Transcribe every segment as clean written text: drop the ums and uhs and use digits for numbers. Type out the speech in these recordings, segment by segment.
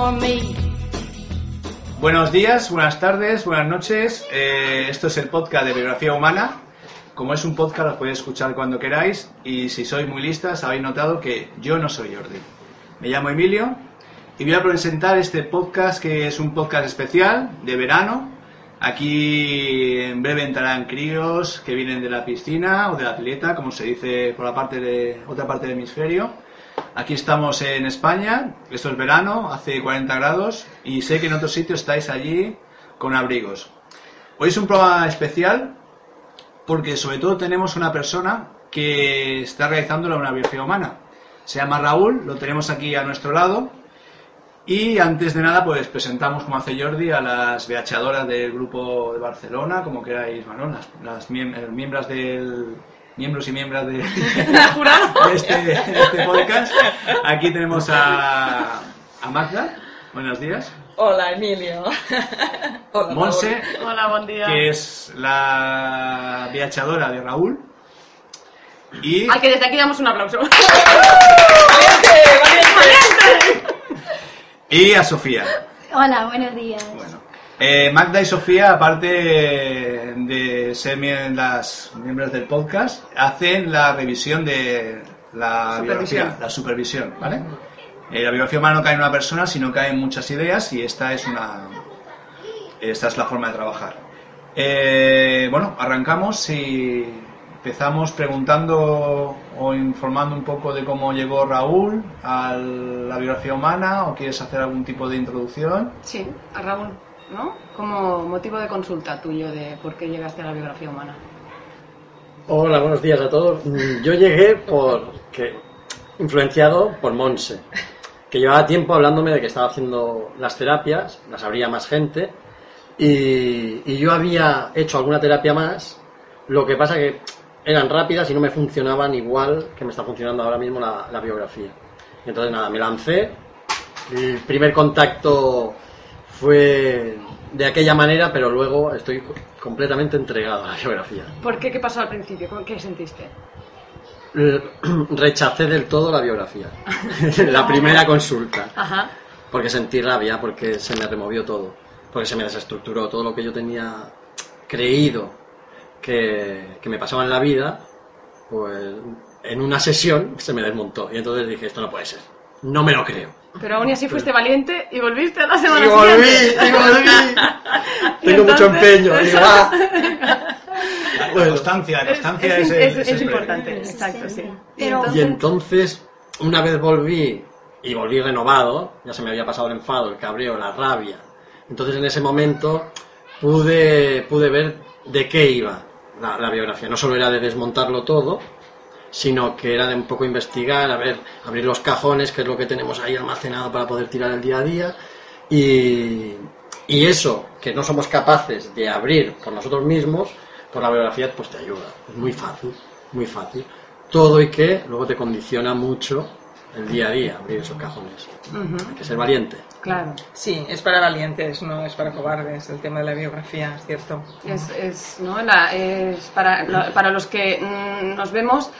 for me. Buenos días, buenas tardes, buenas noches. Esto es el podcast de Biografía Humana. Como es un podcast, lo podéis escuchar cuando queráis. Y si sois muy listas, habéis notado que yo no soy Jordi. Me llamo Emilio y voy a presentar este podcast, que es un podcast especial de verano. Aquí en breve entrarán críos que vienen de la piscina o de la pileta, como se dice por la otra parte del hemisferio. Aquí estamos en España, esto es verano, hace 40 grados y sé que en otros sitios estáis allí con abrigos. Hoy es un programa especial porque sobre todo tenemos una persona que está realizando una biografía humana. Se llama Raúl, lo tenemos aquí a nuestro lado. Y antes de nada, pues presentamos, como hace Jordi, a las viachadoras del grupo de Barcelona, como queráis, bueno, las miembros y miembros de este podcast. Aquí tenemos a Magda. Buenos días. Hola, Emilio. Hola, Monse. Raúl. Hola, buen día. Que es la viachadora de Raúl. Y... Al que desde aquí damos un aplauso. Y a Sofía. Hola, buenos días. Bueno, Magda y Sofía, aparte de ser las miembros del podcast, hacen la revisión de la biografía, la supervisión, ¿vale? La biografía humana no cae en una persona, sino cae en muchas ideas, y esta es la forma de trabajar. Bueno, arrancamos y empezamos preguntando o informando un poco de cómo llegó Raúl a la biografía humana, o quieres hacer algún tipo de introducción. Sí, a Raúl, ¿no? Como motivo de consulta tuyo de por qué llegaste a la biografía humana. Hola, buenos días a todos. Yo llegué influenciado por Monse, que llevaba tiempo hablándome de que estaba haciendo las terapias, las abría más gente, y yo había hecho alguna terapia más, lo que pasa que eran rápidas y no me funcionaban igual que me está funcionando ahora mismo la biografía. Y entonces nada, me lancé. El primer contacto fue de aquella manera, pero luego estoy completamente entregado a la biografía. ¿Por qué? ¿Qué pasó al principio? ¿Qué sentiste? Rechacé del todo la biografía. La primera consulta. Ajá. Porque sentí rabia, porque se me removió todo, porque se me desestructuró todo lo que yo tenía creído que me pasaba en la vida. Pues en una sesión se me desmontó y entonces dije, esto no puede ser, no me lo creo. Pero aún así fuiste valiente y volviste a la semana siguiente. Y volví. Tengo mucho empeño. La constancia es importante. Exacto, sí. Y entonces, una vez volví renovado, ya se me había pasado el enfado, el cabreo, la rabia. Entonces en ese momento pude ver de qué iba la biografía. No solo era de desmontarlo todo, sino que era de un poco investigar, abrir los cajones, que es lo que tenemos ahí almacenado para poder tirar el día a día, y eso que no somos capaces de abrir por nosotros mismos, por la biografía pues te ayuda. Es muy fácil. Todo y que luego te condiciona mucho el día a día, abrir esos cajones. Hay que ser valiente. Claro. Sí, es para valientes, no es para cobardes el tema de la biografía, es cierto. Es para los que nos vemos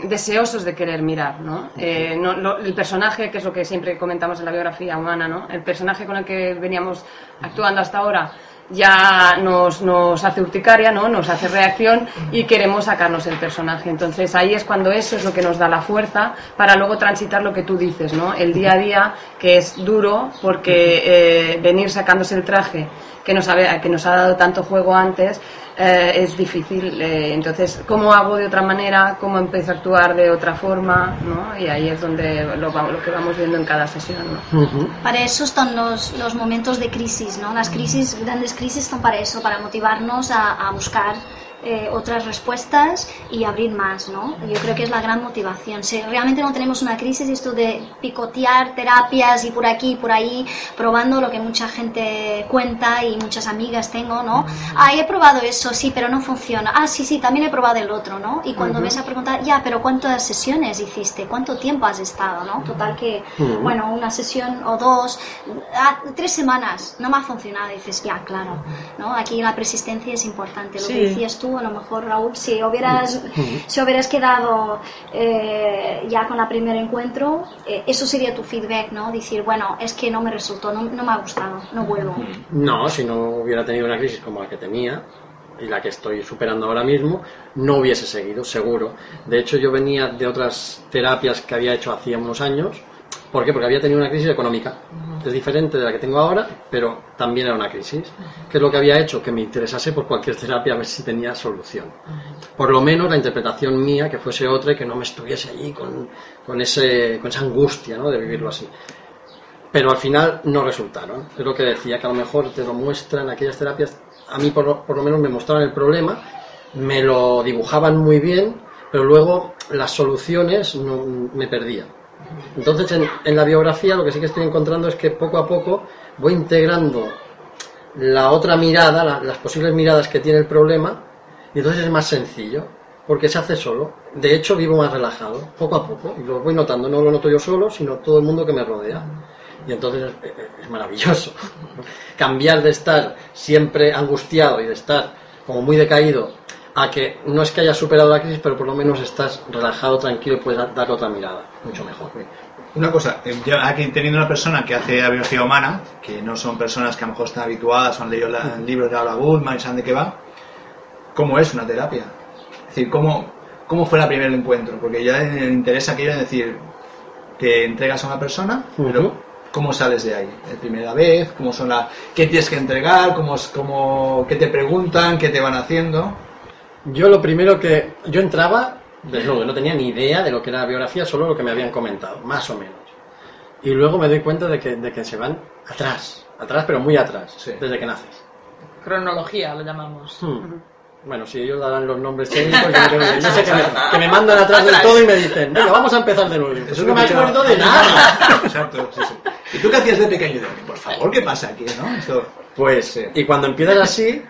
deseosos de querer mirar, ¿no? El personaje, que es lo que siempre comentamos en la biografía humana, ¿no? El personaje con el que veníamos actuando hasta ahora ya nos hace urticaria, ¿no? Nos hace reacción y queremos sacarnos el personaje. Entonces ahí es cuando eso es lo que nos da la fuerza para luego transitar lo que tú dices, ¿no? El día a día, que es duro porque venir sacándose el traje que nos ha dado tanto juego antes es difícil. Entonces, ¿cómo hago de otra manera? ¿Cómo empiezo a actuar de otra forma? ¿No? Y ahí es donde lo que vamos viendo en cada sesión, ¿no? Para eso están los momentos de crisis, ¿no? Las grandes crisis están para eso, para motivarnos a buscar otras respuestas y abrir más, ¿no? Yo creo que es la gran motivación. Si realmente no tenemos una crisis, esto de picotear terapias y por aquí y por ahí, probando lo que mucha gente cuenta y muchas amigas tengo, ¿no? He probado eso, sí, pero no funciona. Sí, también he probado el otro, ¿no? Y cuando ves a preguntar, pero ¿cuántas sesiones hiciste? ¿Cuánto tiempo has estado, no? Total que, bueno, una sesión o dos, 3 semanas, no me ha funcionado. Y dices, claro, ¿no? Aquí la persistencia es importante. Lo que decías tú, tú, a lo mejor Raúl, si hubieras quedado ya con el primer encuentro, eso sería tu feedback, ¿no? Decir, bueno, es que no me resultó, no me ha gustado, no vuelvo. No, si no hubiera tenido una crisis como la que tenía y la que estoy superando ahora mismo, no hubiese seguido, seguro. De hecho, yo venía de otras terapias que había hecho hacía unos años. ¿Por qué? Porque había tenido una crisis económica. Es diferente de la que tengo ahora, pero también era una crisis. ¿Qué es lo que había hecho? Que me interesase por cualquier terapia a ver si tenía solución. Por lo menos la interpretación mía, que fuese otra y que no me estuviese allí con esa angustia, ¿no?, de vivirlo así. Pero al final no resultaron. Es lo que decía, que a lo mejor te lo muestran aquellas terapias. A mí por lo menos me mostraban el problema, me lo dibujaban muy bien, pero luego las soluciones me perdían. Entonces en la biografía lo que sí que estoy encontrando es que poco a poco voy integrando la otra mirada, las posibles miradas que tiene el problema, y entonces es más sencillo, porque se hace solo. De hecho vivo más relajado, poco a poco, y lo voy notando, no lo noto yo solo, sino todo el mundo que me rodea. Y entonces es maravilloso cambiar de estar siempre angustiado y de estar como muy decaído a que no es que hayas superado la crisis, pero por lo menos estás relajado, tranquilo y puedes dar otra mirada, mucho mejor. Una cosa, aquí teniendo una persona que hace la biología humana, que no son personas que a lo mejor están habituadas o han leído libros de Laura Goodman y saben de qué va, ¿cómo es una terapia? Es decir, ¿cómo fue el primer encuentro? Porque ya me interesa aquello de decir, te entregas a una persona, pero ¿cómo sales de ahí? ¿La primera vez? ¿Qué tienes que entregar? ¿Qué te preguntan? ¿Qué te van haciendo? Yo lo primero que... Yo entraba desnudo, no tenía ni idea de lo que era la biografía, solo lo que me habían comentado, más o menos. Y luego me doy cuenta de que se van atrás, pero muy atrás, sí, desde que naces. Cronología lo llamamos. Bueno, si ellos darán los nombres técnicos, yo sé que me mandan atrás del todo y me dicen, venga, vamos a empezar de nuevo. Pues no me acuerdo de nada. Exacto, sí. ¿Y tú qué hacías de pequeño? Por favor, ¿qué pasa aquí, no? Esto... Pues, sí. Y cuando empiezas así,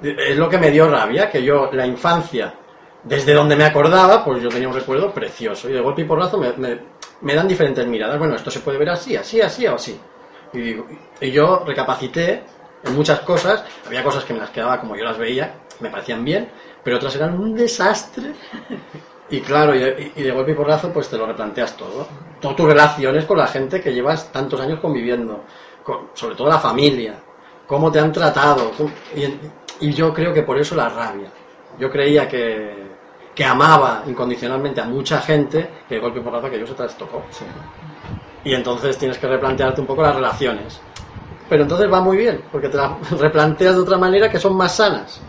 es lo que me dio rabia, que yo, la infancia, desde donde me acordaba, pues yo tenía un recuerdo precioso. Y de golpe y porrazo me dan diferentes miradas. Bueno, esto se puede ver así, así, así o así. Y yo recapacité en muchas cosas. Había cosas que me las quedaba como yo las veía, me parecían bien, pero otras eran un desastre. Y claro, y de golpe y porrazo, pues te lo replanteas todo. Todas tus relaciones con la gente que llevas tantos años conviviendo, sobre todo la familia, cómo te han tratado. Y yo creo que por eso la rabia. Yo creía que amaba incondicionalmente a mucha gente, que de golpe y porrazo que yo se trastocó. Sí. Y entonces tienes que replantearte un poco las relaciones. Pero entonces va muy bien, porque te las replanteas de otra manera que son más sanas.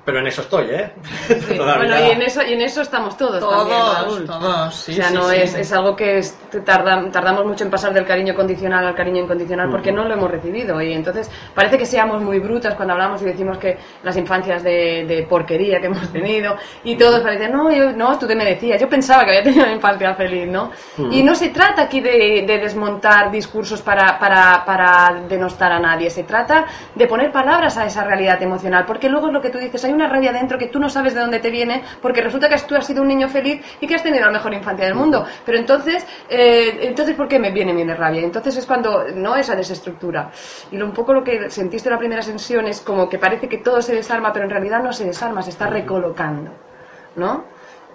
Pero en eso estoy, ¿eh? Sí. Bueno, y en eso estamos todos también, todos, sí. O sea, no es algo que tardamos mucho en pasar del cariño condicional al cariño incondicional porque no lo hemos recibido. Y entonces parece que seamos muy brutas cuando hablamos y decimos que las infancias de porquería que hemos tenido, y todos parecen, no, tú te me decías, yo pensaba que había tenido una infancia feliz, ¿no? Y no se trata aquí de desmontar discursos para denostar a nadie, se trata de poner palabras a esa realidad emocional, porque luego es lo que tú dices, hay una rabia dentro que tú no sabes de dónde te viene, porque resulta que tú has sido un niño feliz y que has tenido la mejor infancia del mundo, pero entonces ¿por qué me viene rabia? Entonces es cuando, ¿no?, esa desestructura. Y un poco lo que sentiste en la primera sesión es como que parece que todo se desarma, pero en realidad no se desarma, se está recolocando, ¿no?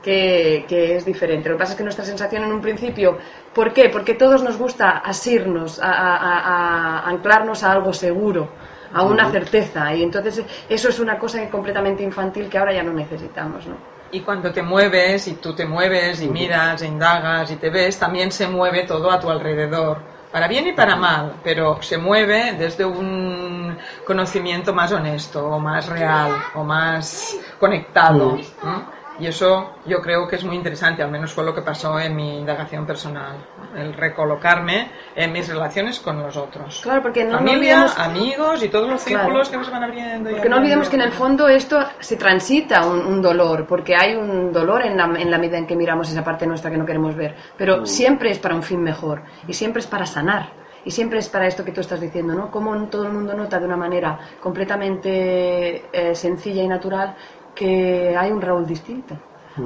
Que es diferente. Lo que pasa es que nuestra sensación en un principio, ¿por qué? Porque a todos nos gusta asirnos, a anclarnos a algo seguro, a una certeza, y entonces eso es una cosa completamente infantil que ahora ya no necesitamos, ¿no? Y cuando te mueves, y tú te mueves, y miras, e indagas, y te ves, también se mueve todo a tu alrededor, para bien y para mal, pero se mueve desde un conocimiento más honesto, o más real, o más conectado, ¿no? Y eso yo creo que es muy interesante, al menos fue lo que pasó en mi indagación personal, el recolocarme en mis relaciones con los otros. Claro, porque no familia, olvidemos, amigos y todos los círculos que nos van abriendo. Porque no olvidemos que en el fondo esto se transita un dolor, porque hay un dolor en la medida en que miramos esa parte nuestra que no queremos ver, pero siempre es para un fin mejor y siempre es para sanar. Y siempre es para esto que tú estás diciendo, ¿no? Como todo el mundo nota de una manera completamente sencilla y natural que hay un Raúl distinto,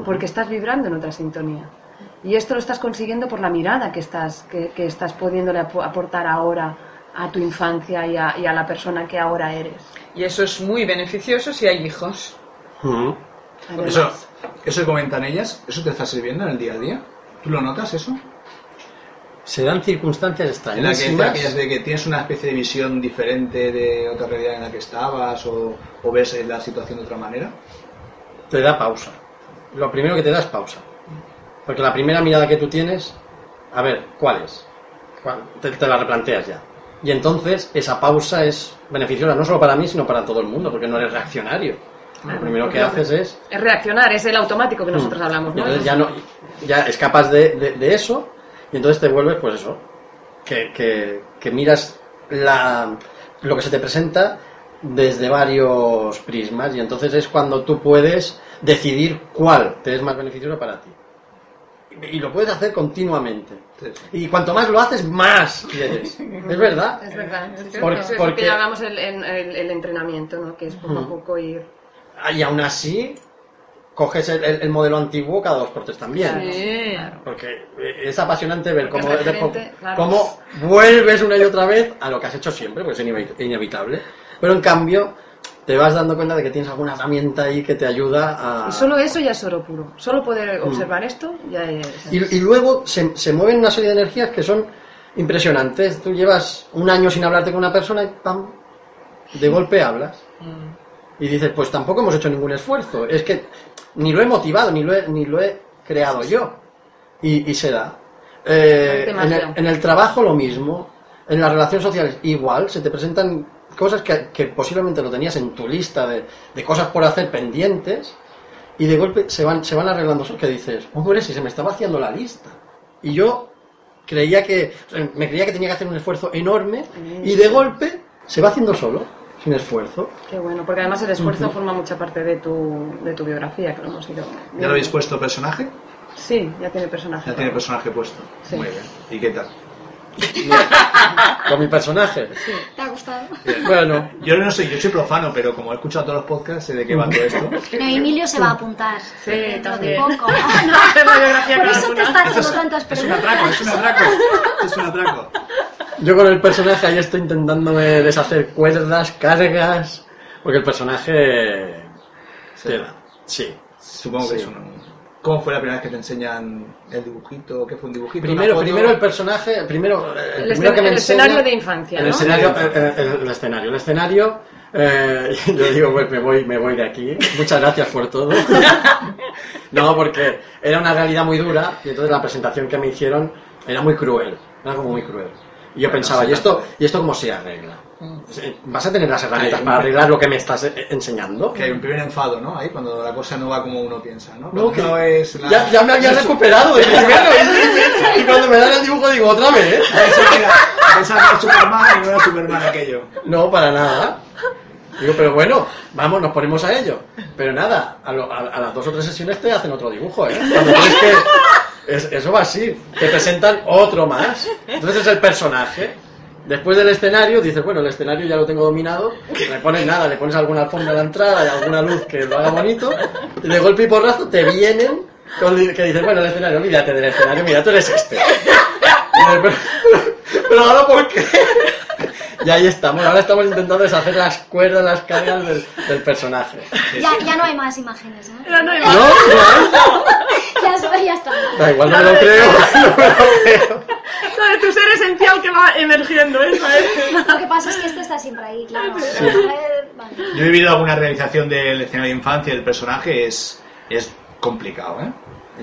porque estás vibrando en otra sintonía. Y esto lo estás consiguiendo por la mirada que estás pudiéndole aportar ahora a tu infancia y a la persona que ahora eres. Y eso es muy beneficioso si hay hijos. Además, Eso que comentan ellas, ¿eso te está sirviendo en el día a día? ¿Tú lo notas eso? Se dan circunstancias En la que extrañísimas. aquellas de que tienes una especie de visión diferente de otra realidad en la que estabas o ves la situación de otra manera. Te da pausa. Lo primero que te da es pausa. Porque la primera mirada que tú tienes, a ver, ¿cuál es? Te la replanteas ya. Y entonces esa pausa es beneficiosa no solo para mí, sino para todo el mundo, porque no eres reaccionario. Lo primero que haces es reaccionar, es el automático que nosotros hablamos, ¿no? Entonces ya escapas de eso y entonces te vuelves, pues eso, que miras lo que se te presenta desde varios prismas y entonces es cuando tú puedes decidir cuál te es más beneficioso para ti. Y lo puedes hacer continuamente. Y cuanto más lo haces, más quieres. ¿Es verdad? Es verdad. Porque- Es lo que llamamos el entrenamiento, ¿no? Que es poco a poco ir... Y aún así, coges el modelo antiguo cada 2 por 3 también. Sí. Porque es apasionante ver Porque cómo, es referente, claro. cómo vuelves una y otra vez a lo que has hecho siempre, porque es inevitable. Pero en cambio, te vas dando cuenta de que tienes alguna herramienta ahí que te ayuda a... Y solo eso ya es oro puro. Solo poder observar esto ya es... Y luego se mueven una serie de energías que son impresionantes. Tú llevas un año sin hablarte con una persona y ¡pam! De golpe hablas. Y dices, pues tampoco hemos hecho ningún esfuerzo. Es que ni lo he motivado, ni lo he creado yo. Y se da. En el trabajo lo mismo. En las relaciones sociales igual. Se te presentan cosas que posiblemente lo tenías en tu lista de cosas por hacer pendientes. Y de golpe se van arreglando. Que dices, hombre, si se me estaba haciendo la lista. Y yo me creía que tenía que hacer un esfuerzo enorme. Y de golpe se va haciendo solo. Sin esfuerzo. Qué bueno, porque además el esfuerzo forma mucha parte de tu biografía, que lo hemos ido... ¿Ya lo habéis puesto personaje? Sí, ya tiene personaje. Ya tiene personaje puesto. Sí. Muy bien. ¿Y qué tal? Con mi personaje. ¿Te ha gustado? Bueno, Yo no sé, yo soy profano, pero como he escuchado todos los podcasts, sé de qué va todo esto. No, Emilio se va a apuntar. Sí, dentro de también. poco. Hacer la biografía Por con eso te alguna. está haciendo tantas Es un preguntas. atraco, es un atraco. Es un atraco. yo con el personaje ahí estoy intentándome deshacer cuerdas, cargas, porque el personaje... tela. Sí. Supongo que Sí. es un... ¿Cómo fue la primera vez que te enseñan el dibujito? ¿Qué fue un dibujito? Primero ¿Una foto? el personaje, el primero que me El escenario enseña- de infancia, el ¿no? escenario, el escenario, yo digo, pues me voy de aquí. Muchas gracias por todo. No, porque era una realidad muy dura y entonces la presentación que me hicieron era muy cruel, era como muy cruel. Y yo Bueno, pensaba, sí, ¿y esto cómo se arregla? ¿Vas a tener las herramientas para arreglar lo que me estás enseñando? Que hay un primer enfado, ¿no? Ahí cuando la cosa no va como uno piensa, ¿no? No, Cuando que no es la... ya me había recuperado de primero. Y cuando me dan el dibujo digo, ¿otra vez? Pensaba que era Superman y no era Superman aquello. No, para nada. Digo, pero bueno, vamos, nos ponemos a ello. Pero nada, a las 2 o 3 sesiones te hacen otro dibujo, ¿eh? Cuando crees que eso va así, te presentan otro más. Entonces es el personaje. Después del escenario, dices, bueno, el escenario ya lo tengo dominado, le pones alguna alfombra a la entrada y alguna luz que lo haga bonito, y de golpe y porrazo te vienen que dices, bueno, el escenario, olvídate del escenario, mira, tú eres este. Y dices, pero ahora, ¿por qué? Y ahí estamos, ahora estamos intentando deshacer las cuerdas, las cargas del personaje. Ya no hay más imágenes, ¿no? Ya no hay ¿No? más. Ya está. Da igual, no me lo creo, no me lo creo. ¿Sabes? Tu ser esencial que va emergiendo, ¿eh? ¿Sabes? Lo que pasa es que este está siempre ahí, claro. Vale. Yo he vivido alguna realización del escenario de infancia del personaje, es complicado, ¿eh?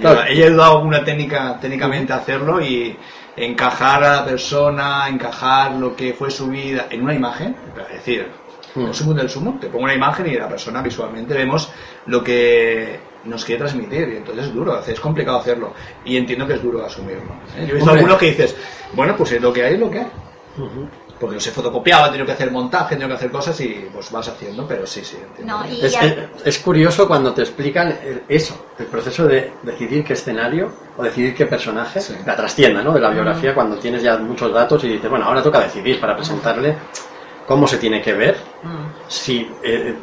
Claro. He ayudado alguna técnicamente a hacerlo y encajar a la persona, encajar lo que fue su vida en una imagen, es decir, el sumo del sumo, te pongo una imagen y la persona visualmente vemos lo que nos quiere transmitir y entonces es duro, es complicado hacerlo y entiendo que es duro asumirlo, ¿eh? Yo he visto Hombre. algunos que dices, bueno, pues es lo que hay, es lo que hay. Porque los he fotocopiado, he tenido que hacer montaje, he tenido que hacer cosas y pues vas haciendo, pero sí, entiendo. No, y Es curioso cuando te explican eso, el proceso de decidir qué escenario o decidir qué personaje, Sí. la trastienda, ¿no? De la biografía, cuando tienes ya muchos datos y dices, bueno, ahora toca decidir para presentarle cómo se tiene que ver, si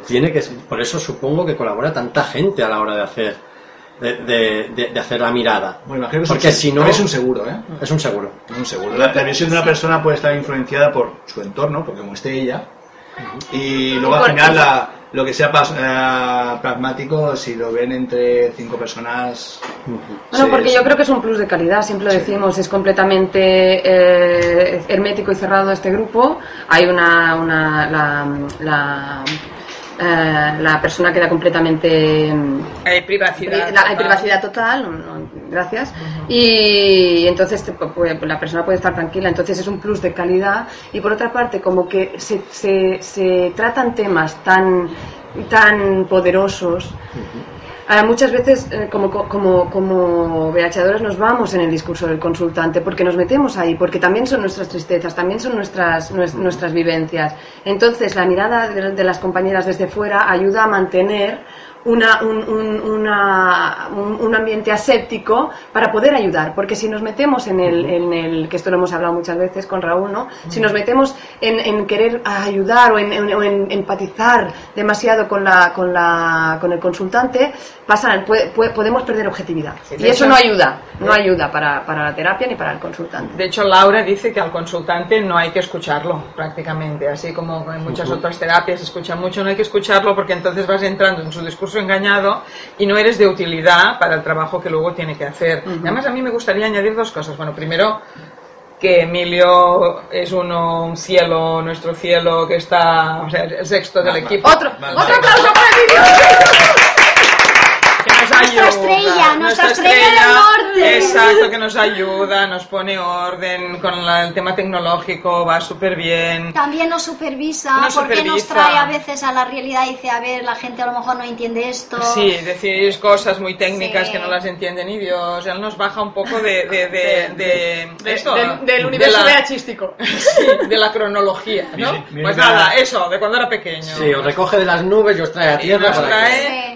tiene que, por eso supongo que colabora tanta gente a la hora de hacer de hacer la mirada. Bueno, imagino que porque si no es un seguro, ¿eh? es un seguro. Es un seguro. La visión de una persona puede estar influenciada por su entorno, porque como esté ella, y luego al final lo que sea pragmático, si lo ven entre 5 personas. Bueno, porque yo creo que es un plus de calidad, siempre lo decimos, es completamente hermético y cerrado este grupo. Hay la persona queda completamente... Hay privacidad. Hay privacidad total, gracias. Y entonces la persona puede estar tranquila, entonces es un plus de calidad. Y por otra parte, como que se tratan temas tan poderosos, muchas veces como VHadores nos vamos en el discurso del consultante porque nos metemos ahí, porque también son nuestras tristezas, también son nuestras vivencias. Entonces la mirada de las compañeras desde fuera ayuda a mantener un ambiente aséptico para poder ayudar, porque si nos metemos en el que esto lo hemos hablado muchas veces con Raúl, ¿no? Si nos metemos en querer ayudar o en empatizar demasiado con el consultante, podemos perder objetividad, sí, y eso no ayuda para la terapia ni para el consultante. De hecho, Laura dice que al consultante no hay que escucharlo prácticamente, así como en muchas otras terapias se escucha mucho, no hay que escucharlo porque entonces vas entrando en su discurso engañado y no eres de utilidad para el trabajo que luego tiene que hacer. Además, a mí me gustaría añadir 2 cosas. Bueno, primero, que Emilio es un cielo, nuestro cielo, que está, o sea, el sexto del equipo. Otro aplauso para Emilio. Nuestra estrella del norte. Exacto, que nos ayuda, nos pone orden con el tema tecnológico, va súper bien. También nos supervisa, porque nos trae a veces a la realidad y dice, a ver, la gente a lo mejor no entiende esto. Sí, decís cosas muy técnicas que no las entiende ni Dios. Él nos baja un poco del universo VHístico. Sí, de la cronología, ¿no? Pues nada, eso, de cuando era pequeño. Sí, os recoge de las nubes y os trae a tierra.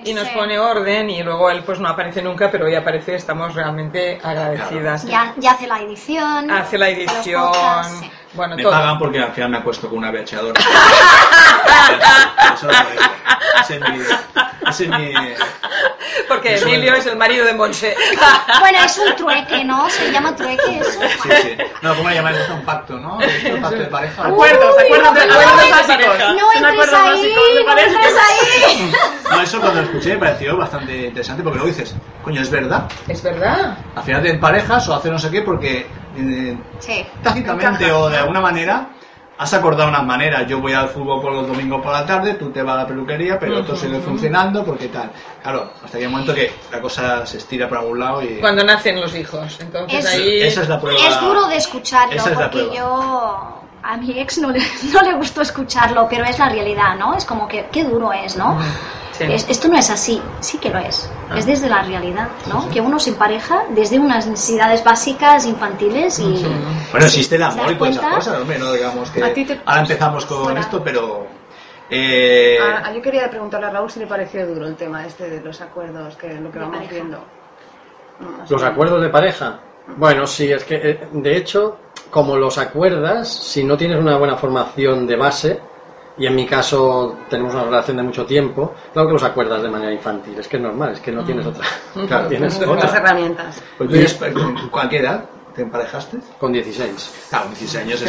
Y nos pone orden, y luego él pues no aparece nunca, pero hoy aparece, estamos realmente agradecidas. Claro. Ya hace la edición. Hace la edición. Podcasts, sí. Bueno, me todo. pagan porque al final me acuesto con una VHadora. Ese es mi... Porque Emilio es el marido de Montse. Bueno, es un trueque, ¿no? Se llama trueque eso. Sí. No, ¿cómo le llaman? Es un pacto, ¿no? Un pacto de pareja. Acuerdos básicos. No entres ahí. No, eso cuando lo escuché me pareció bastante interesante porque luego dices, coño, es verdad. Es verdad. Al final te emparejas o haces no sé qué porque tácticamente o de alguna manera has acordado unas maneras. Yo voy al fútbol por los domingos por la tarde, tú te vas a la peluquería, pero esto sigue funcionando porque tal. Claro, hasta que hay un momento que la cosa se estira por algún lado y... Cuando nacen los hijos, entonces ahí... Esa es la prueba. Es duro de escucharlo porque a mi ex no le gustó escucharlo, pero es la realidad, ¿no? Es como que qué duro es, ¿no? Sí. Esto no es así, sí que lo es. Es desde la realidad, ¿no? Sí. Que uno se empareja desde unas necesidades básicas infantiles y... Bueno, existe el amor y todas esas cosas, hombre, no digamos que... Ahora empezamos con esto, pero... Yo quería preguntarle a Raúl si le pareció duro el tema de los acuerdos, que es lo que vamos viendo. ¿Los acuerdos de pareja? Bueno, sí, es que de hecho, como los acuerdas, si no tienes una buena formación de base, y en mi caso tenemos una relación de mucho tiempo, claro que los acuerdas de manera infantil, es que es normal, es que no tienes otra. Claro, tienes otras herramientas. Pues ¿con qué edad te emparejaste? Con 16. Claro, 16 años,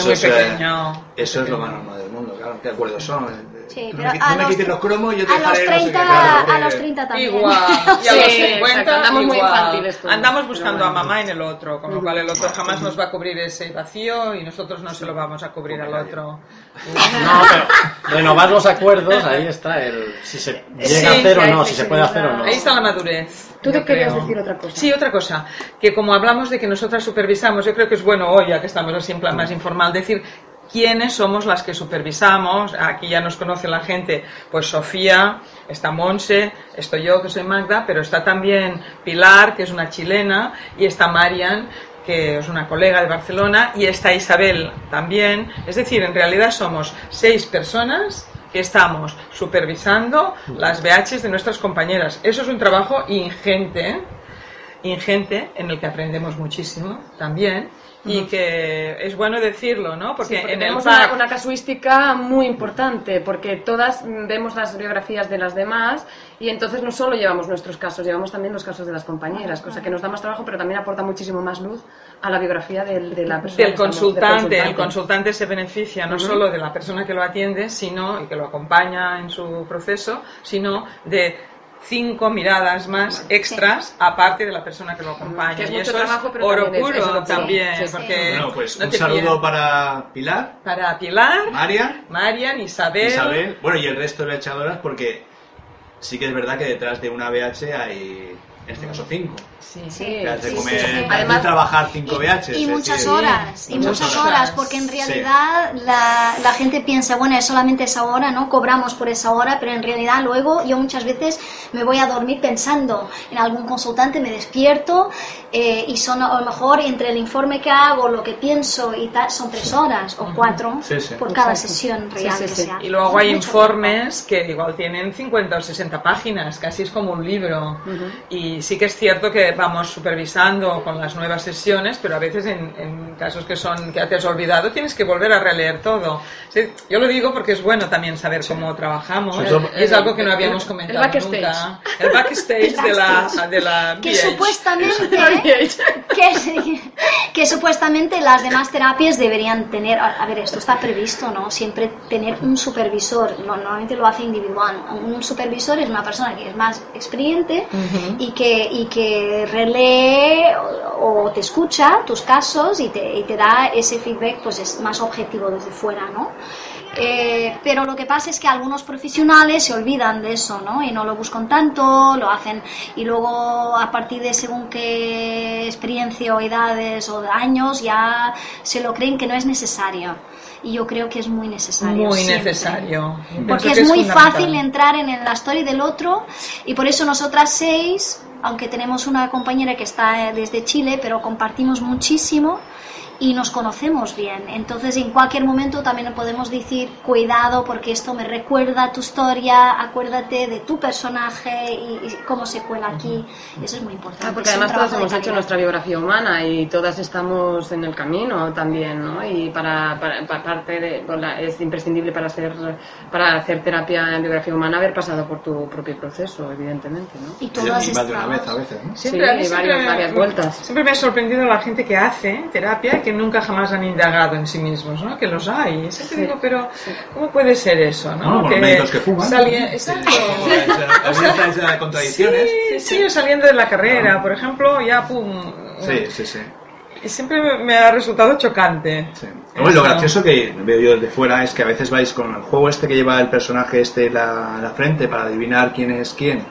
eso es lo más normal del mundo, claro, ¿qué acuerdos son? Sí, tú pero no me quites los cromos, yo te dejaré a los 30 también. Igual, y a los 50 andamos igual. Muy infantiles todos. Andamos buscando a mamá en el otro, con lo cual el otro jamás nos va a cubrir ese vacío y nosotros no se lo vamos a cubrir al otro. No, pero renovar los acuerdos, ahí está si se llega a hacer o no, si se puede hacer o no. Ahí está la madurez. ¿Tú te querías decir otra cosa? Sí, otra cosa, que como hablamos de que nosotras supervisamos, yo creo que es bueno hoy, ya que estamos así en plan más informal, decir quiénes somos las que supervisamos. Aquí ya nos conoce la gente, pues Sofía, está Monse, estoy yo que soy Magda, pero está también Pilar, que es una chilena, y está Marian, que es una colega de Barcelona, y está Isabel también. Es decir, en realidad somos 6 personas que estamos supervisando las VHs de nuestras compañeras. Eso es un trabajo ingente en el que aprendemos muchísimo también, y que es bueno decirlo, ¿no? Porque en el tenemos pack una casuística muy importante, porque todas vemos las biografías de las demás y entonces no solo llevamos nuestros casos, llevamos también los casos de las compañeras, cosa que nos da más trabajo, pero también aporta muchísimo más luz a la biografía de la persona. del consultante. El consultante se beneficia no solo de la persona que lo atiende, sino y que lo acompaña en su proceso, sino de 5 miradas más extras aparte de la persona que lo acompaña. Que es y mucho eso trabajo, es pero oro también puro es oro puro. también, Sí, sí. porque Bueno, pues no un te saludo pierdes. para Pilar, Para Pilar, Marian, Isabel, bueno, y el resto de echadoras, porque sí que es verdad que detrás de una BH hay, en este caso, 5. sí. Sí, Que has de sí, comer, sí, sí. has de Además- trabajar 5 BHs. Y es muchas decir, horas, y muchas muchas horas. horas, porque en realidad la gente piensa, bueno, es solamente esa hora, ¿no? Cobramos por esa hora, pero en realidad luego yo muchas veces me voy a dormir pensando en algún consultante, me despierto y son a lo mejor entre el informe que hago, lo que pienso y tal, son 3 horas o 4 Sí, sí. por cada Exacto. sesión real Sí, sí, que sí. se hace. Y luego hay Mucho informes que igual tienen 50 o 60 páginas, casi es como un libro. Y sí que es cierto que vamos supervisando con las nuevas sesiones, pero a veces en casos que te has olvidado tienes que volver a releer todo. Sí, yo lo digo porque es bueno también saber cómo trabajamos, Sobre todo- y es algo que no habíamos comentado el backstage. nunca. El backstage de la que VH. supuestamente que supuestamente las demás terapias deberían tener, a ver, esto está previsto, ¿no? Siempre tener un supervisor, normalmente lo hace individual. Un supervisor es una persona que es más experiente y que relee o te escucha tus casos y te da ese feedback, pues es más objetivo desde fuera, ¿no? Pero lo que pasa es que algunos profesionales se olvidan de eso, ¿no? Y no lo buscan tanto, lo hacen y luego a partir de según qué experiencia o edades o años ya se lo creen que no es necesario. Y yo creo que es muy necesario. Muy siempre. necesario. Pienso Porque que es muy fundamental. fácil entrar en la story del otro y por eso nosotras 6, aunque tenemos una compañera que está desde Chile, pero compartimos muchísimo y nos conocemos bien. Entonces en cualquier momento también podemos decir, cuidado porque esto me recuerda a tu historia, acuérdate de tu personaje y cómo se cuela aquí. Eso es muy importante. Porque Es un además todas trabajo de hemos hecho calidad. nuestra biografía humana y todas estamos en el camino también, ¿no? Y para parte de, es imprescindible para hacer terapia en biografía humana haber pasado por tu propio proceso, evidentemente, ¿no? Y todas Y más de una vez estas... a veces, ¿no? Sí, A mí varias vueltas. Siempre me ha sorprendido la gente que hace terapia que nunca jamás han indagado en sí mismos, ¿no? Que los hay. Siempre digo, pero ¿cómo puede ser eso, no? Bueno, los médicos que fuman. Exacto. Esa contradicciones. Sí, saliendo de la carrera, por ejemplo, ya pum. Sí. Y siempre me ha resultado chocante. Sí. Bueno, lo gracioso que veo yo desde fuera es que a veces vais con el juego este que lleva el personaje este en la frente para adivinar quién es quién.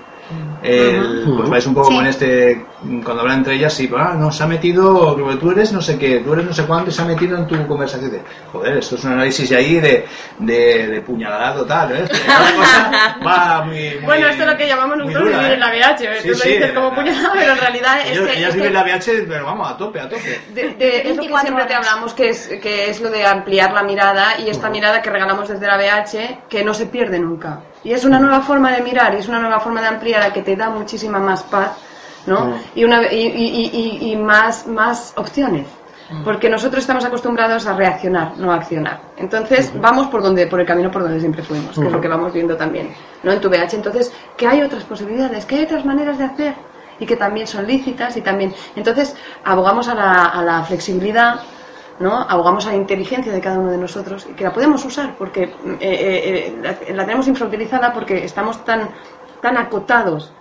Pues vais un poco Sí. con este, cuando hablan entre ellas, sí, no, se ha metido, tú eres no sé qué, tú eres no sé cuánto, y se ha metido en tu conversación. Joder, esto es un análisis ahí de puñalada total, ¿eh? Cada cosa va muy Bueno, esto es lo que llamamos muy nosotros dura, vivir en la VH, Sí, tú lo sí, dices como puñalada, pero en realidad es que... ellas viven la VH, pero vamos, a tope. es lo que 24 siempre te horas. hablamos, que es lo de ampliar la mirada y esta mirada que regalamos desde la VH que no se pierde nunca. Y es una nueva forma de mirar, y es una nueva forma de ampliar que te da muchísima más paz, ¿no? Y más opciones. Porque nosotros estamos acostumbrados a reaccionar, no a accionar. Entonces vamos por el camino por donde siempre fuimos, que es lo que vamos viendo también, ¿no? En tu VH. Entonces, que hay otras posibilidades, que hay otras maneras de hacer y que también son lícitas y también. Entonces, abogamos a la flexibilidad, ¿no? Abogamos a la inteligencia de cada uno de nosotros y que la podemos usar porque la tenemos infrautilizada porque estamos tan acotados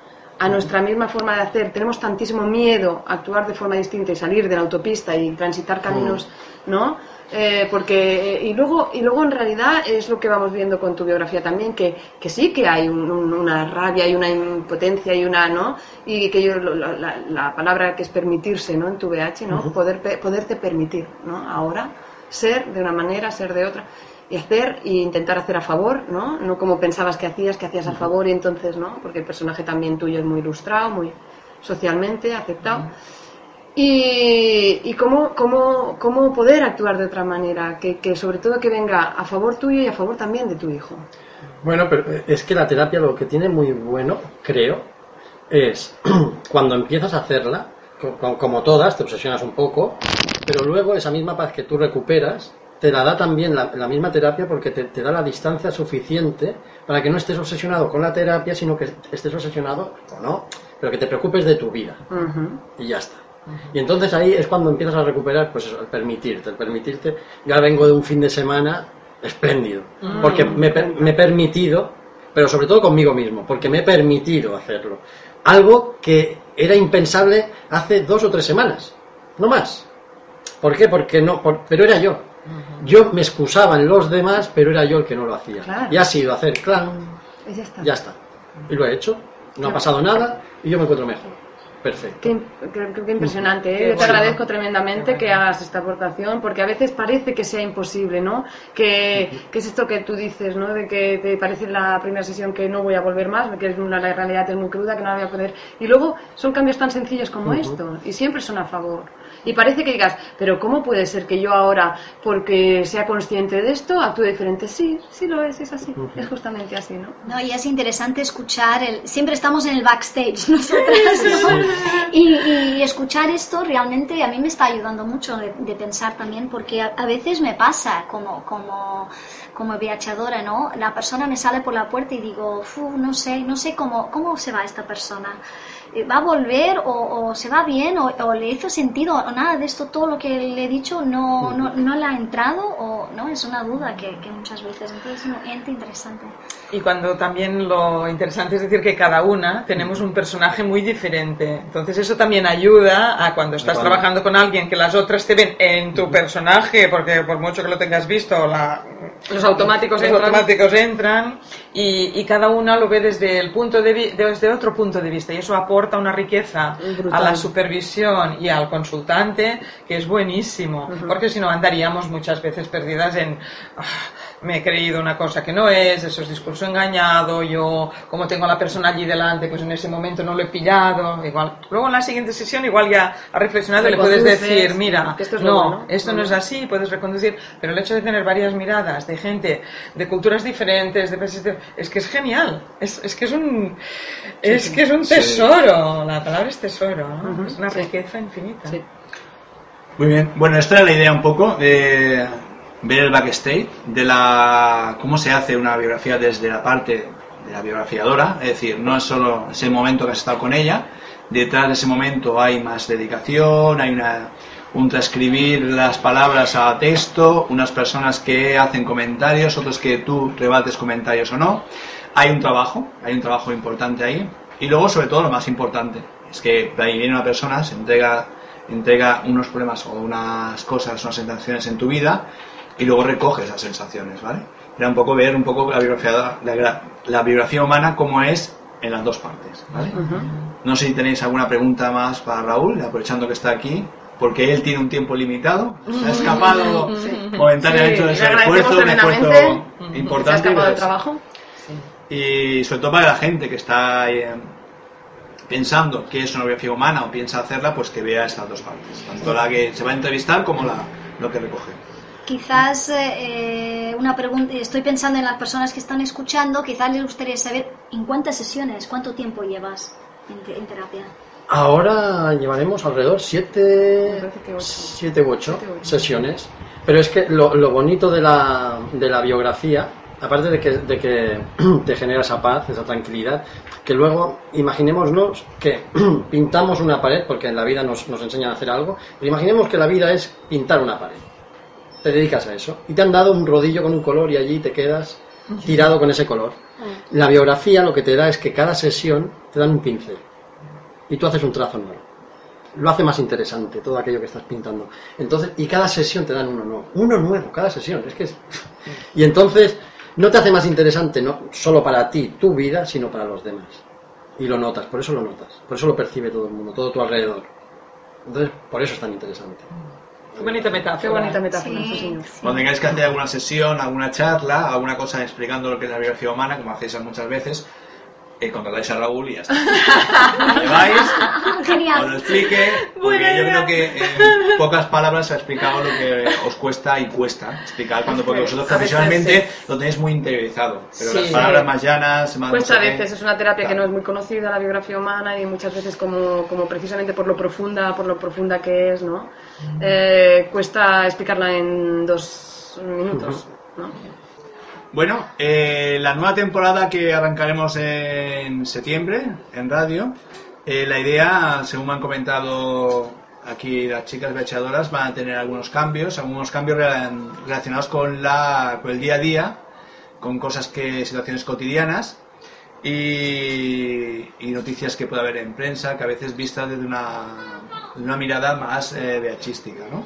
a nuestra misma forma de hacer, tenemos tantísimo miedo a actuar de forma distinta y salir de la autopista y transitar caminos, ¿no? Y luego en realidad es lo que vamos viendo con tu biografía también, que sí que hay una rabia y una impotencia y una, ¿no? Y que la palabra que es permitirse, ¿no? En tu VH, ¿no? Poderte permitir, ¿no? Ahora ser de una manera, ser de otra y hacer e intentar hacer a favor, ¿no? No como pensabas que hacías a favor y entonces, ¿no? Porque el personaje también tuyo es muy ilustrado, muy socialmente aceptado. Y cómo poder actuar de otra manera, que sobre todo que venga a favor tuyo y a favor también de tu hijo. Bueno, pero es que la terapia lo que tiene muy bueno, creo, es cuando empiezas a hacerla, como todas, te obsesionas un poco, pero luego esa misma paz que tú recuperas te la da también la misma terapia, porque te da la distancia suficiente para que no estés obsesionado con la terapia, sino que estés obsesionado, o no, pero que te preocupes de tu vida. Y ya está. Y entonces ahí es cuando empiezas a recuperar, pues eso, el permitirte. Yo ahora vengo de un fin de semana espléndido, porque me he permitido, pero sobre todo conmigo mismo, porque me he permitido hacerlo. Algo que era impensable hace 2 o 3 semanas, no más. ¿Por qué? Porque no, pero era yo. Yo me excusaba en los demás, pero era yo el que no lo hacía. Claro. Y ha sido hacer clan, Y ya está. Y lo he hecho, no ha pasado nada y yo me encuentro mejor. Perfecto. Qué impresionante, ¿eh? Yo te agradezco tremendamente que hagas esta aportación, porque a veces parece que sea imposible, ¿no? Que es esto que tú dices, ¿no? De que te parece en la primera sesión que no voy a volver más, que la realidad es muy cruda, que no la voy a poder. Y luego son cambios tan sencillos como esto, y siempre son a favor. Y parece que digas, pero ¿cómo puede ser que yo ahora, porque sea consciente de esto, actúe diferente? Sí, sí lo es así, es justamente así, ¿no? No, y es interesante escuchar, siempre estamos en el backstage nosotras, ¿no? Y escuchar esto realmente a mí me está ayudando mucho de pensar también, porque a veces me pasa como viajadora, ¿no? La persona me sale por la puerta y digo, no sé cómo se va esta persona. ¿Va a volver o se va bien o le hizo sentido o nada de esto, todo lo que le he dicho no le ha entrado o no? Es una duda que muchas veces, entonces es interesante. Y cuando también lo interesante es decir que cada una tenemos un personaje muy diferente, entonces eso también ayuda a cuando estás trabajando con alguien que las otras te ven en tu personaje, porque por mucho que lo tengas visto los automáticos entran y cada una lo ve desde otro punto de vista, y eso aporta una riqueza a la supervisión y al consultante que es buenísimo, porque si no andaríamos muchas veces perdidas en me he creído una cosa que no es, eso es discurso engañado, yo como tengo a la persona allí delante, pues en ese momento no lo he pillado, igual. Luego en la siguiente sesión igual ya ha reflexionado y le puedes decir, mira, esto no es así, puedes reconducir, pero el hecho de tener varias miradas de gente, de culturas diferentes, es que es genial, es que es un tesoro, la palabra es tesoro, ¿no? Es una riqueza infinita. Sí. Muy bien, bueno, esta era la idea un poco de ver el backstage de cómo se hace una biografía desde la parte de la biografiadora, es decir, no es solo ese momento que has estado con ella, detrás de ese momento hay más dedicación, hay un transcribir las palabras a texto, unas personas que hacen comentarios, otros que tú rebates comentarios o no, hay un trabajo importante ahí, y luego sobre todo lo más importante es que ahí viene una persona, se entrega unos problemas o unas cosas, unas sensaciones en tu vida, y luego recoge esas sensaciones, ¿vale? Era un poco ver la biografía humana como es en las dos partes, ¿vale? No sé si tenéis alguna pregunta más para Raúl, aprovechando que está aquí, porque él tiene un tiempo limitado, se ha escapado momentáneamente de ese esfuerzo, un esfuerzo importante. ¿Se ha escapado del trabajo? Y sobre todo para la gente que está pensando que es una biografía humana o piensa hacerla, pues que vea estas dos partes, tanto la que se va a entrevistar como lo que recoge. Quizás una pregunta, estoy pensando en las personas que están escuchando, quizás les gustaría saber en cuántas sesiones, cuánto tiempo llevas en terapia. Ahora llevaremos alrededor 7 u 8 sesiones, pero es que lo bonito de la biografía, aparte de que te genera esa paz, esa tranquilidad, que luego imaginémonos que pintamos una pared, porque en la vida nos enseñan a hacer algo, pero imaginemos que la vida es pintar una pared. Te dedicas a eso y te han dado un rodillo con un color y allí te quedas tirado con ese color. La biografía lo que te da es que cada sesión te dan un pincel y tú haces un trazo nuevo. Lo hace más interesante todo aquello que estás pintando. Entonces, y cada sesión te dan uno nuevo, cada sesión. Y entonces no te hace más interesante no solo para ti, tu vida, sino para los demás. Y lo notas, por eso lo percibe todo el mundo, todo tu alrededor. Entonces, por eso es tan interesante. Qué bonita metáfora. Qué bonita metáfora, sí, señor. Cuando tengáis que hacer alguna sesión, alguna charla, alguna cosa explicando lo que es la biografía humana, como hacéis muchas veces, contratáis a Raúl y ya está. Lo lleváis, Genial. os lo explique, porque yo creo que en pocas palabras ha explicado lo que os cuesta y cuesta explicar, porque vosotros profesionalmente lo tenéis muy interiorizado, pero las palabras más llanas, más... Cuesta a veces, es una terapia que no es muy conocida, la biografía humana, y muchas veces como precisamente por lo profunda que es, ¿no? Cuesta explicarla en 2 minutos, ¿no? Bueno, la nueva temporada que arrancaremos en septiembre en radio, la idea, según me han comentado aquí las chicas becheadoras, van a tener algunos cambios relacionados con el día a día, con situaciones cotidianas y noticias que puede haber en prensa, que a veces vistas desde una mirada más beachística, ¿no?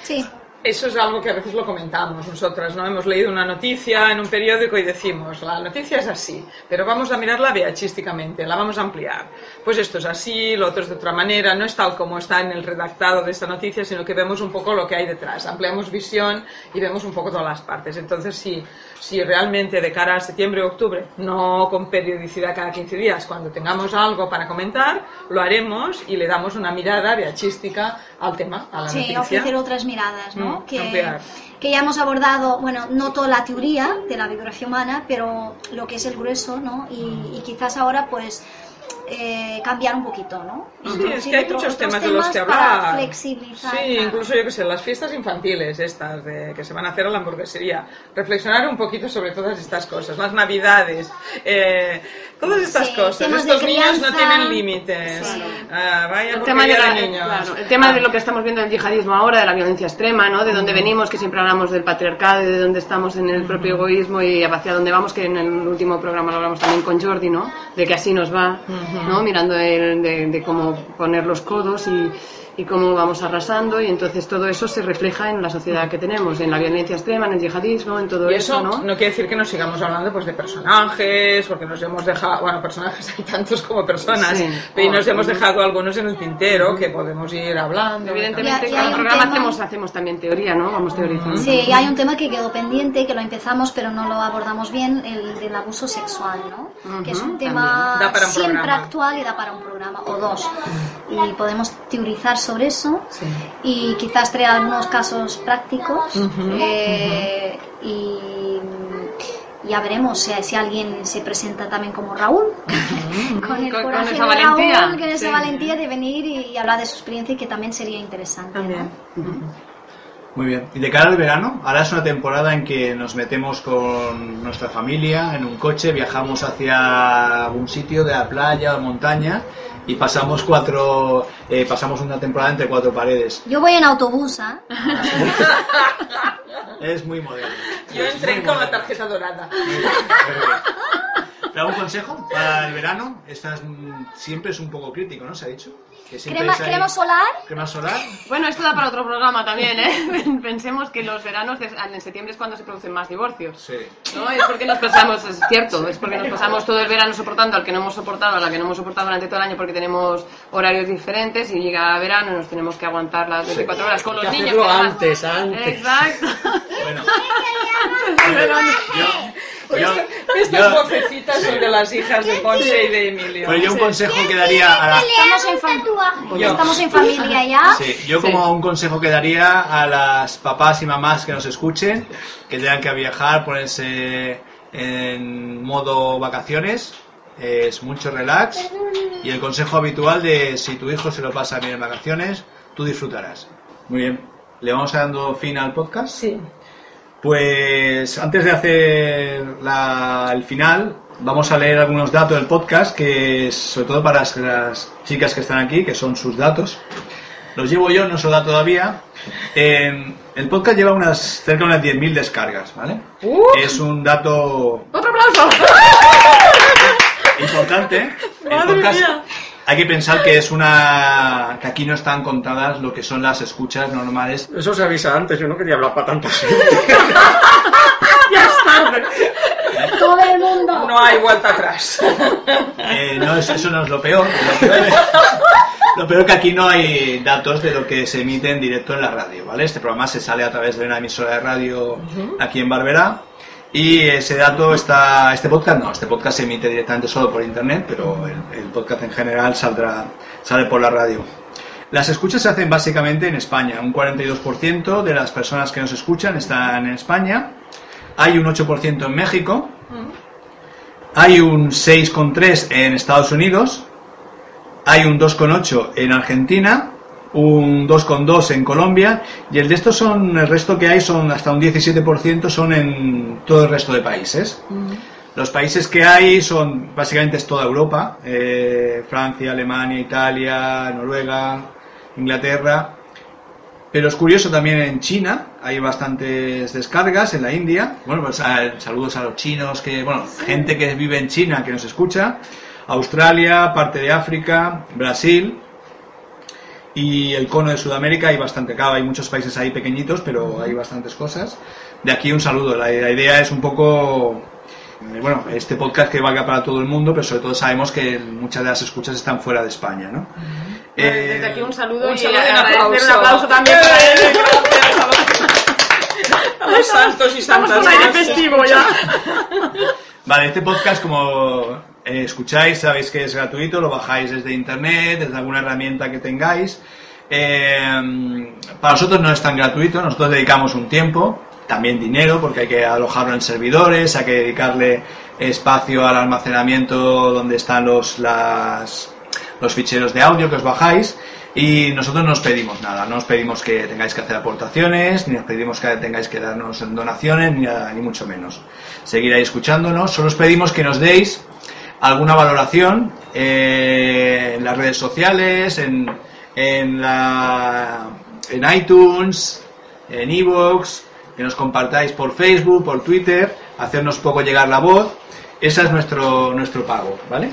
Sí. Eso es algo que a veces lo comentamos nosotras, ¿no? Hemos leído una noticia en un periódico y decimos, la noticia es así, pero vamos a mirarla beachísticamente, la vamos a ampliar. Pues esto es así, lo otro es de otra manera, no es tal como está en el redactado de esta noticia, sino que vemos un poco lo que hay detrás, ampliamos visión y vemos un poco todas las partes. Entonces, si realmente de cara a septiembre o octubre, no con periodicidad cada 15 días, cuando tengamos algo para comentar, lo haremos y le damos una mirada beachística al tema, a la noticia. Sí, ofrecer otras miradas, ¿no? Ampliar. Que ya hemos abordado, bueno, no toda la teoría de la biografía humana, pero lo que es el grueso, ¿no? Y quizás ahora, pues, cambiar un poquito, ¿no? Sí, es que hay muchos temas de los que hablar. Para flexibilizar. Sí, incluso yo que sé, las fiestas infantiles estas que se van a hacer a la hamburguesería. Reflexionar un poquito sobre todas estas cosas, las navidades, todas estas cosas. Estos niños no tienen límites. Sí. Vaya El tema, niños. claro, el tema de lo que estamos viendo del yihadismo ahora, de la violencia extrema, ¿no? De dónde venimos, que siempre hablamos del patriarcado, de dónde estamos en el propio egoísmo y hacia dónde vamos, que en el último programa lo hablamos también con Jordi, ¿no? De que así nos va, ¿no? Mirando de cómo poner los codos y cómo vamos arrasando, y entonces todo eso se refleja en la sociedad que tenemos, en la violencia extrema, en el yihadismo, en todo y eso, ¿no? No quiere decir que nos sigamos hablando pues de personajes, porque nos hemos dejado, bueno, personajes hay tantos como personas, Sí. pero nos hemos dejado algunos en el tintero que podemos ir hablando. Evidentemente, Y cada hay un programa tema- hacemos también teoría, ¿no? Vamos teorizando. Sí, y hay un tema que quedó pendiente, que lo empezamos pero no lo abordamos bien, el del abuso sexual, ¿no? Que es un tema Da para un siempre programa. actual y da para un programa o 2. Y podemos teorizar sobre eso. Sí. Y quizás traer algunos casos prácticos y ya veremos si alguien se presenta también como Raúl con el Con coraje esa de valentía. Raúl, con esa Sí. valentía de venir y hablar de su experiencia, y que también sería interesante, También. Muy bien. Y de cara al verano, ahora es una temporada en que nos metemos con nuestra familia en un coche, viajamos hacia algún sitio de la playa o montaña y pasamos una temporada entre 4 paredes. Yo voy en autobús, ¿eh? Es muy moderno. Yo entré con la tarjeta dorada. ¿Te hago un consejo para el verano? Siempre es un poco crítico, ¿no? Se ha dicho. Que siempre es ahí- ¿Crema solar? ¿Crema solar? Bueno, esto da para otro programa también, ¿eh? Pensemos que los veranos, en septiembre es cuando se producen más divorcios. Sí. No, es porque nos pasamos, es cierto, es porque nos pasamos todo el verano soportando al que no hemos soportado, a la que no hemos soportado durante todo el año porque tenemos horarios diferentes, y llega verano y nos tenemos que aguantar las 24 horas con los Hay que niños. hacerlo que además- antes. Exacto. Bueno. Estas vocecitas son de las hijas de Ponce y de Emilio. Pues yo un consejo que daría a la... Estamos en familia ya. Sí, yo como un consejo que daría a las papás y mamás que nos escuchen, que tengan que viajar, ponerse en modo vacaciones, es mucho relax, y el consejo habitual de si tu hijo se lo pasa bien en vacaciones, tú disfrutarás. Muy bien, ¿le vamos dando fin al podcast? Sí. Pues antes de hacer el final, vamos a leer algunos datos del podcast, que es sobre todo para las chicas que están aquí, que son sus datos. Los llevo yo, no se los da todavía. El podcast lleva cerca de unas 10.000 descargas, ¿vale? Es un dato ¡Otro aplauso! importante. El Madre podcast, mía. hay que pensar que que aquí no están contadas lo que son las escuchas normales. Eso se avisa antes, yo no quería hablar para tanta gente. Ya es tarde. Todo el mundo. No hay vuelta atrás. No, eso no es lo peor. Lo peor que aquí no hay datos de lo que se emite en directo en la radio, ¿vale? Este programa se sale a través de una emisora de radio aquí en Barberá, Y ese dato este podcast se emite directamente solo por internet, pero el podcast en general sale por la radio. Las escuchas se hacen básicamente en España. Un 42% de las personas que nos escuchan están en España. Hay un 8% en México. Hay un 6,3% en Estados Unidos. Hay un 2,8% en Argentina. Un 2,2% en Colombia. Y el resto que hay son hasta un 17% son en todo el resto de países. Los países que hay son básicamente es toda Europa. Francia, Alemania, Italia, Noruega, Inglaterra, pero es curioso también en China hay bastantes descargas, en la India. Bueno, pues saludos a los chinos gente que vive en China que nos escucha, Australia, parte de África, Brasil y el cono de Sudamérica. Hay bastante, claro, hay muchos países ahí pequeñitos, pero hay bastantes cosas. De aquí un saludo. La idea es un poco este podcast que valga para todo el mundo, pero sobre todo sabemos que muchas de las escuchas están fuera de España, ¿no? Desde aquí un saludo y agradecer un aplauso también para él. A los santos y santas. Estamos con aire festivo ya. Vale, este podcast, como escucháis, sabéis que es gratuito, lo bajáis desde internet, desde alguna herramienta que tengáis. Para nosotros no es tan gratuito, nosotros dedicamos un tiempo, también dinero, porque hay que alojarlo en servidores, hay que dedicarle espacio al almacenamiento donde están los ficheros de audio que os bajáis, y nosotros no os pedimos nada, no os pedimos que tengáis que hacer aportaciones, ni os pedimos que tengáis que darnos donaciones, ni mucho menos. Seguir ahí escuchándonos, solo os pedimos que nos deis alguna valoración en las redes sociales, en iTunes, en iVoox, que nos compartáis por Facebook, por Twitter, hacernos poco llegar la voz. Ese es nuestro pago, ¿vale?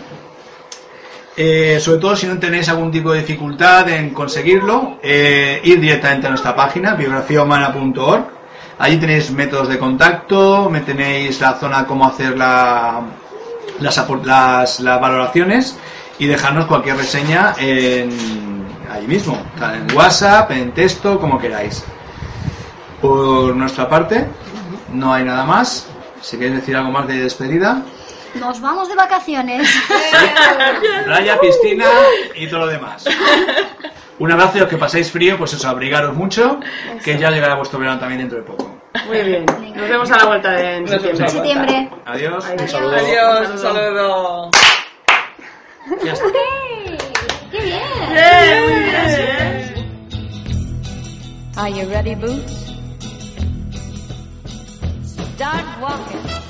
Sobre todo si no tenéis algún tipo de dificultad en conseguirlo, ir directamente a nuestra página biografiahumana.org. Allí tenéis métodos de contacto, tenéis la zona cómo hacer las valoraciones y dejarnos cualquier reseña ahí mismo, en WhatsApp, en texto, como queráis. Por nuestra parte no hay nada más. Si queréis decir algo más de despedida. Nos vamos de vacaciones. Playa, piscina y todo lo demás. Un abrazo y os que paséis frío, pues eso, abrigaros mucho, que ya llegará vuestro verano también dentro de poco. Muy bien. Nos vemos a la vuelta en septiembre. Adiós. Adiós. Un saludo. Adiós, un saludo. Ya está. ¡Qué bien! Are you ready, Boots? Start walking.